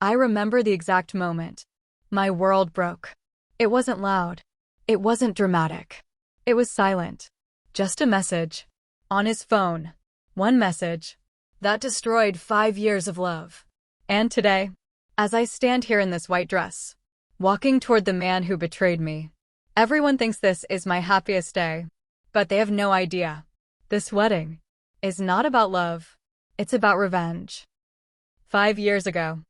I remember the exact moment. My world broke. It wasn't loud. It wasn't dramatic. It was silent. Just a message. On his phone. One message. That destroyed 5 years of love. And today, as I stand here in this white dress, walking toward the man who betrayed me, everyone thinks this is my happiest day. But they have no idea. This wedding is not about love. It's about revenge. 5 years ago,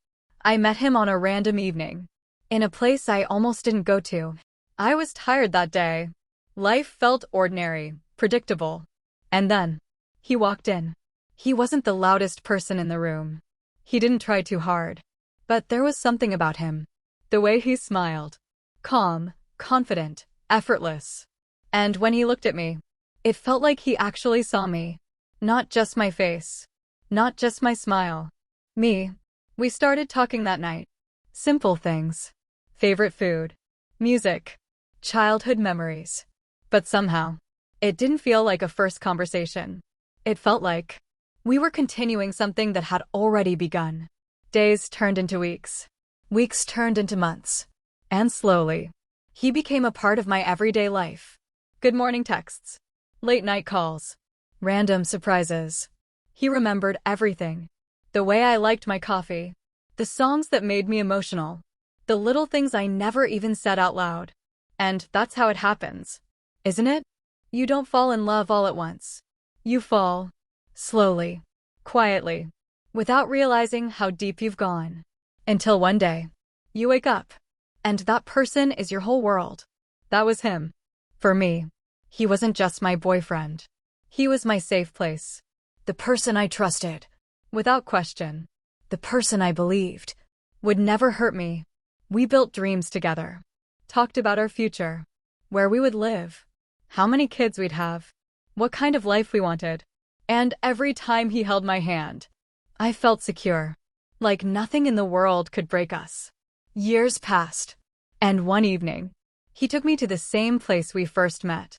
I met him on a random evening, in a place I almost didn't go to. I was tired that day. Life felt ordinary, predictable. And then, he walked in. He wasn't the loudest person in the room. He didn't try too hard. But there was something about him. The way he smiled. Calm, confident, effortless. And when he looked at me, it felt like he actually saw me. Not just my face. Not just my smile. Me. We started talking that night. Simple things. Favorite food. Music. Childhood memories. But somehow, it didn't feel like a first conversation. It felt like we were continuing something that had already begun. Days turned into weeks. Weeks turned into months. And slowly, he became a part of my everyday life. Good morning texts. Late night calls. Random surprises. He remembered everything. The way I liked my coffee. The songs that made me emotional. The little things I never even said out loud. And that's how it happens. Isn't it? You don't fall in love all at once. You fall. Slowly. Quietly. Without realizing how deep you've gone. Until one day, you wake up. And that person is your whole world. That was him. For me, he wasn't just my boyfriend. He was my safe place. The person I trusted. Without question. The person I believed would never hurt me. We built dreams together. Talked about our future. Where we would live. How many kids we'd have. What kind of life we wanted. And every time he held my hand, I felt secure. Like nothing in the world could break us. Years passed. And one evening, he took me to the same place we first met.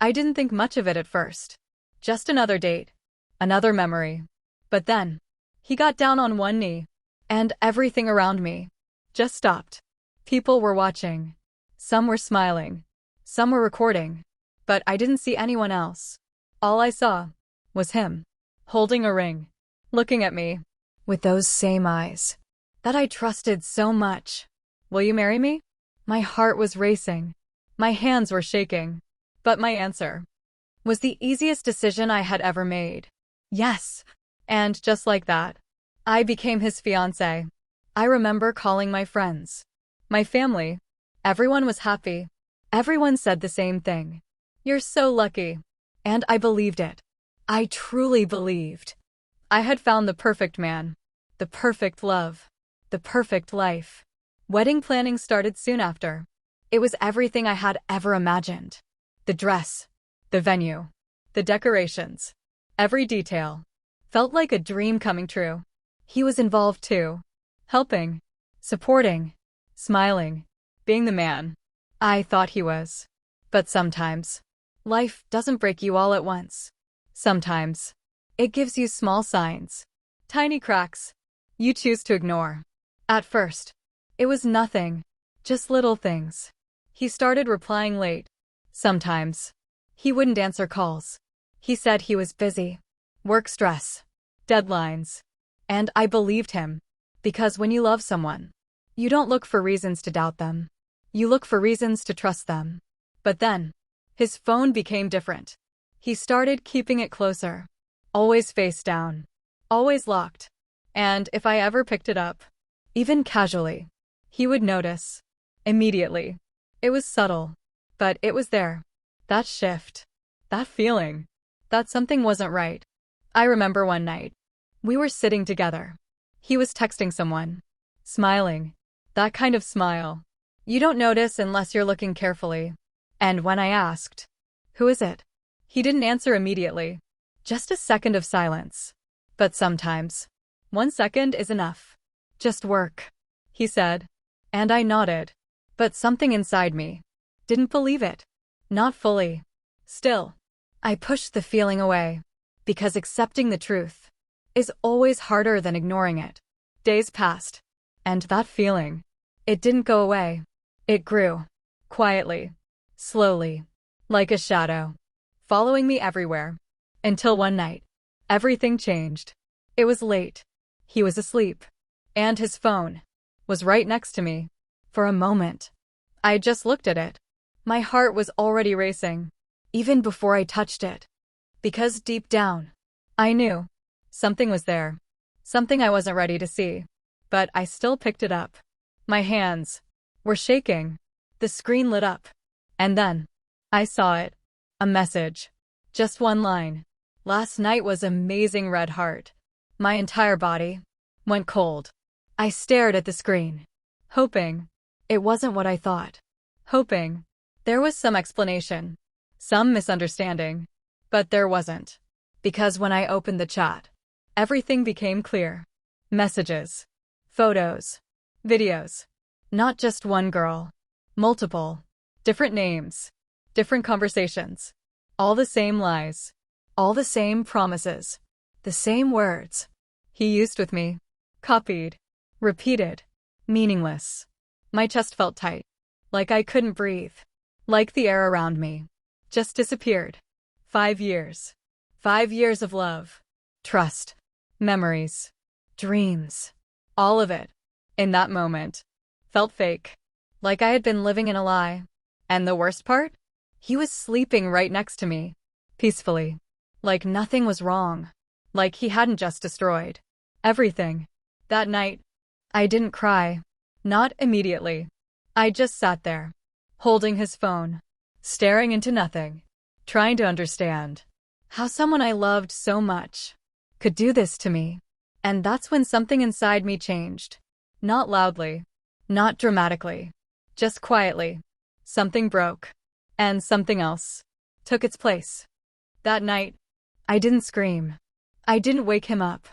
I didn't think much of it at first. Just another date. Another memory. But then, he got down on one knee. And everything around me just stopped. People were watching. Some were smiling. Some were recording. But I didn't see anyone else. All I saw was him, holding a ring, looking at me, with those same eyes that I trusted so much. Will you marry me? My heart was racing. My hands were shaking. But my answer was the easiest decision I had ever made. Yes. And just like that, I became his fiancé. I remember calling my friends, my family. Everyone was happy. Everyone said the same thing. You're so lucky. And I believed it. I truly believed. I had found the perfect man. The perfect love. The perfect life. Wedding planning started soon after. It was everything I had ever imagined. The dress. The venue. The decorations. Every detail. Felt like a dream coming true. He was involved too. Helping. Supporting. Smiling. Being the man I thought he was. But sometimes, life doesn't break you all at once. Sometimes, it gives you small signs. Tiny cracks. You choose to ignore. At first, it was nothing. Just little things. He started replying late. Sometimes, he wouldn't answer calls. He said he was busy. Work stress. Deadlines. And I believed him. Because when you love someone, you don't look for reasons to doubt them. You look for reasons to trust them. But then, his phone became different. He started keeping it closer. Always face down. Always locked. And if I ever picked it up, even casually, he would notice. Immediately. It was subtle. But it was there. That shift. That feeling. That something wasn't right. I remember one night. We were sitting together. He was texting someone. Smiling. That kind of smile you don't notice unless you're looking carefully. And when I asked, "Who is it?" he didn't answer immediately. Just a second of silence. But sometimes, 1 second is enough. "Just work," he said. And I nodded. But something inside me didn't believe it. Not fully. Still, I pushed the feeling away. Because accepting the truth is always harder than ignoring it. Days passed. And that feeling, it didn't go away. It grew. Quietly. Slowly. Like a shadow. Following me everywhere. Until one night, everything changed. It was late. He was asleep. And his phone was right next to me. For a moment, I just looked at it. My heart was already racing, even before I touched it. Because deep down, I knew something was there. Something I wasn't ready to see. But I still picked it up. My hands were shaking. The screen lit up. And then, I saw it. A message. Just one line. Last night was amazing, red heart. My entire body went cold. I stared at the screen, hoping it wasn't what I thought. Hoping there was some explanation, some misunderstanding. But there wasn't. Because when I opened the chat, everything became clear. Messages, photos, videos. Not just one girl. Multiple. Different names. Different conversations. All the same lies. All the same promises. The same words. He used with me. Copied. Repeated. Meaningless. My chest felt tight. Like I couldn't breathe. Like the air around me just disappeared. 5 years. 5 years of love. Trust. Memories. Dreams. All of it, in that moment, felt fake. Like I had been living in a lie. And the worst part? He was sleeping right next to me. Peacefully. Like nothing was wrong. Like he hadn't just destroyed everything. That night, I didn't cry. Not immediately. I just sat there, holding his phone, staring into nothing, trying to understand how someone I loved so much could do this to me. And that's when something inside me changed. Not loudly, not dramatically, just quietly. Something broke, and something else took its place. That night, I didn't scream. I didn't wake him up.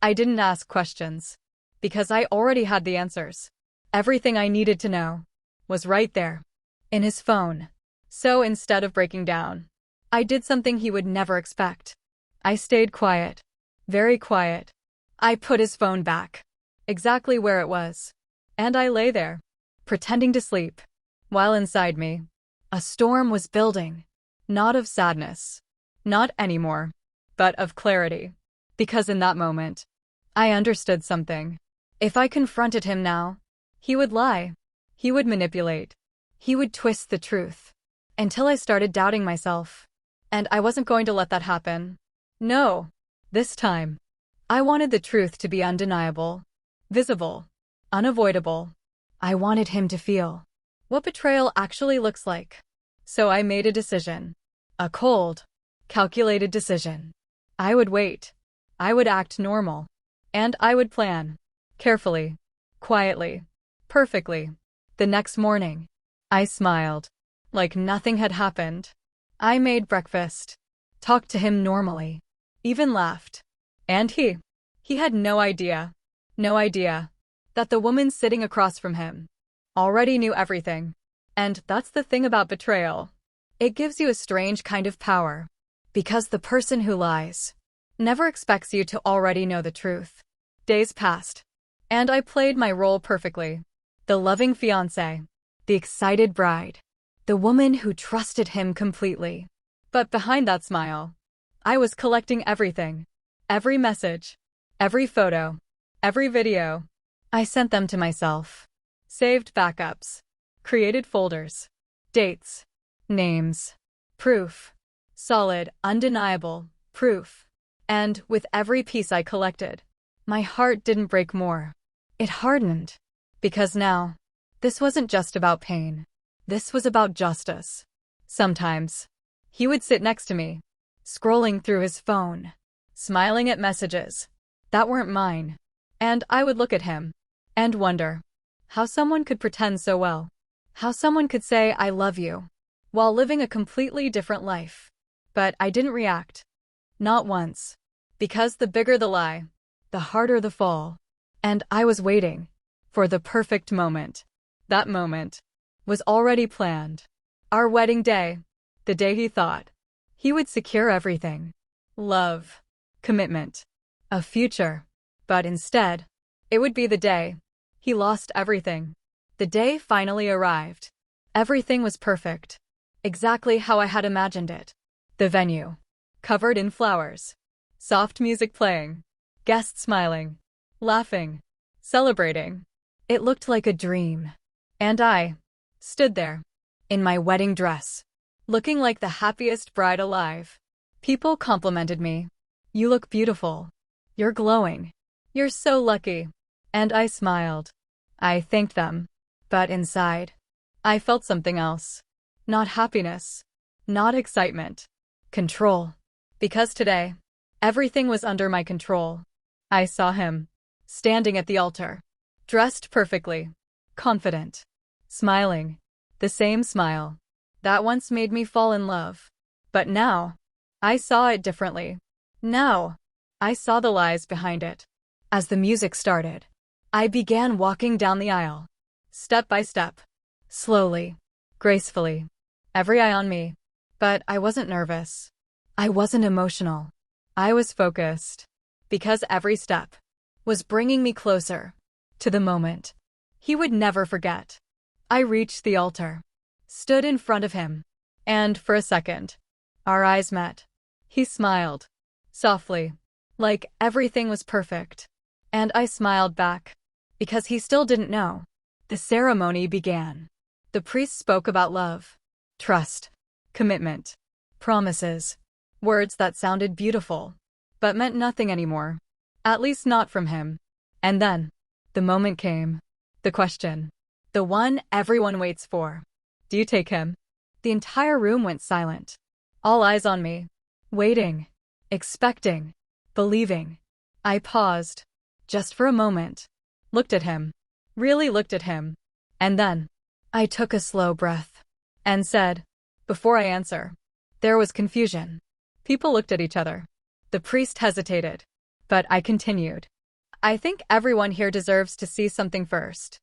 I didn't ask questions, because I already had the answers. Everything I needed to know was right there, in his phone. So instead of breaking down, I did something he would never expect. I stayed quiet. Very quiet. I put his phone back, exactly where it was. And I lay there, pretending to sleep, while inside me, a storm was building. Not of sadness. Not anymore. But of clarity. Because in that moment, I understood something. If I confronted him now, he would lie. He would manipulate. He would twist the truth. Until I started doubting myself. And I wasn't going to let that happen. No. This time, I wanted the truth to be undeniable, visible, unavoidable. I wanted him to feel what betrayal actually looks like. So I made a decision. A cold, calculated decision. I would wait. I would act normal. And I would plan. Carefully. Quietly. Perfectly. The next morning, I smiled. Like nothing had happened. I made breakfast. Talked to him normally. Even laughed. And he had no idea. No idea that the woman sitting across from him already knew everything. And that's the thing about betrayal. It gives you a strange kind of power. Because the person who lies never expects you to already know the truth. Days passed. And I played my role perfectly. The loving fiancé. The excited bride. The woman who trusted him completely. But behind that smile, I was collecting everything. Every message. Every photo. Every video. I sent them to myself. Saved backups. Created folders. Dates. Names. Proof. Solid, undeniable proof. And with every piece I collected, my heart didn't break more. It hardened. Because now, this wasn't just about pain. This was about justice. Sometimes, he would sit next to me, scrolling through his phone, smiling at messages that weren't mine. And I would look at him and wonder how someone could pretend so well. How someone could say, "I love you," while living a completely different life. But I didn't react. Not once. Because the bigger the lie, the harder the fall. And I was waiting for the perfect moment. That moment was already planned. Our wedding day. The day he thought he would secure everything. Love. Commitment. A future. But instead, it would be the day He lost everything. The day finally arrived. Everything was perfect. Exactly how I had imagined it. The venue. Covered in flowers. Soft music playing. Guests smiling. Laughing. Celebrating. It looked like a dream. And I stood there. In my wedding dress. Looking like the happiest bride alive. People complimented me. You look beautiful. You're glowing. You're so lucky. And I smiled. I thanked them. But inside, I felt something else. Not happiness. Not excitement. Control. Because today, everything was under my control. I saw him, standing at the altar, dressed perfectly, confident, smiling, the same smile that once made me fall in love. But now, I saw it differently. Now, I saw the lies behind it. As the music started, I began walking down the aisle, step by step, slowly, gracefully, every eye on me. But I wasn't nervous. I wasn't emotional. I was focused, because every step was bringing me closer to the moment he would never forget. I reached the altar, stood in front of him, and for a second, our eyes met. He smiled, softly, like everything was perfect. And I smiled back, because he still didn't know. The ceremony began. The priest spoke about love, trust, commitment, promises, words that sounded beautiful, but meant nothing anymore. At least not from him. And then, the moment came. The question. The one everyone waits for. Do you take him? The entire room went silent. All eyes on me. Waiting. Expecting. Believing. I paused. Just for a moment. Looked at him. Really looked at him. And then, I took a slow breath. And said, before I answer. There was confusion. People looked at each other. The priest hesitated. But I continued. I think everyone here deserves to see something first.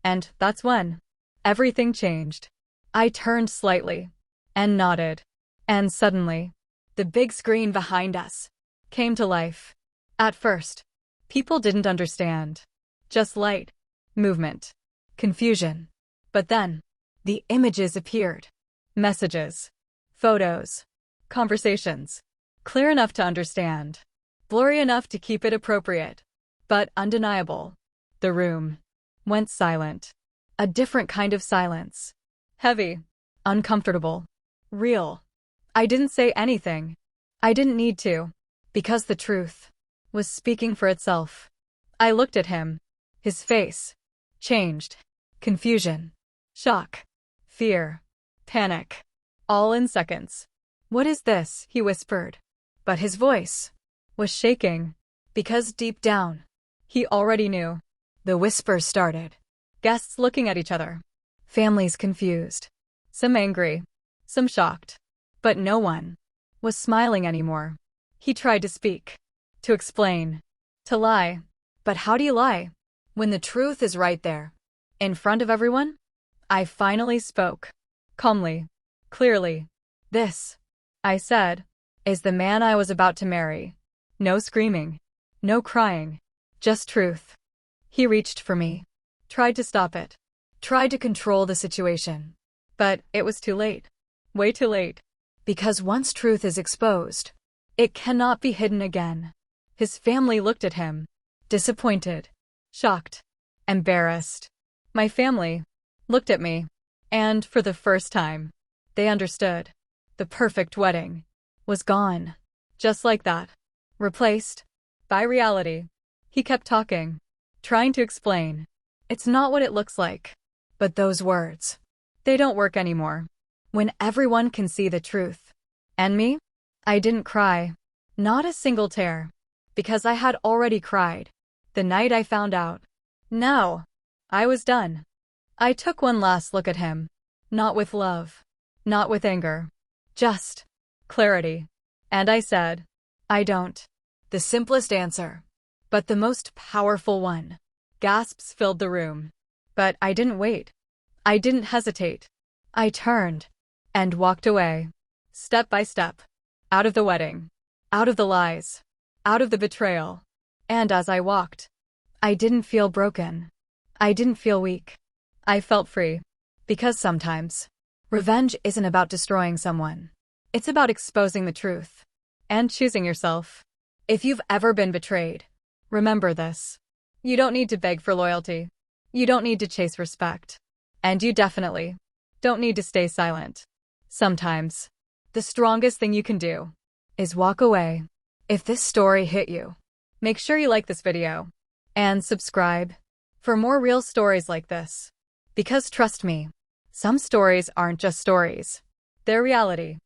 And that's when everything changed. I turned slightly and nodded. And suddenly, the big screen behind us came to life. At first, people didn't understand. Just light, movement, confusion. But then, the images appeared. Messages, photos, conversations. Clear enough to understand. Blurry enough to keep it appropriate. But undeniable. The room went silent. A different kind of silence. Heavy. Uncomfortable. Real. I didn't say anything. I didn't need to. Because the truth was speaking for itself. I looked at him. His face changed. Confusion. Shock. Fear. Panic. All in seconds. What is this? He whispered. But his voice was shaking. Because deep down, he already knew. The whisper started. Guests looking at each other. Families confused. Some angry. Some shocked. But no one was smiling anymore. He tried to speak. To explain. To lie. But how do you lie when the truth is right there? In front of everyone? I finally spoke. Calmly. Clearly. This, I said, is the man I was about to marry. No screaming. No crying. Just truth. He reached for me. Tried to stop it. Tried to control the situation. But it was too late. Way too late. Because once truth is exposed, it cannot be hidden again. His family looked at him. Disappointed. Shocked. Embarrassed. My family looked at me. And for the first time, they understood. The perfect wedding was gone. Just like that. Replaced by reality. He kept talking. Trying to explain. It's not what it looks like. But those words, they don't work anymore. When everyone can see the truth. And me? I didn't cry. Not a single tear. Because I had already cried. The night I found out. Now, I was done. I took one last look at him. Not with love. Not with anger. Just clarity. And I said, I don't. The simplest answer. But the most powerful one. Gasps filled the room. But I didn't wait. I didn't hesitate. I turned and walked away. Step by step. Out of the wedding. Out of the lies. Out of the betrayal. And as I walked, I didn't feel broken. I didn't feel weak. I felt free. Because sometimes, revenge isn't about destroying someone. It's about exposing the truth and choosing yourself. If you've ever been betrayed, remember this. You don't need to beg for loyalty. You don't need to chase respect. And you definitely don't need to stay silent. Sometimes, the strongest thing you can do is walk away. If this story hit you, make sure you like this video and subscribe for more real stories like this. Because trust me, some stories aren't just stories. They're reality.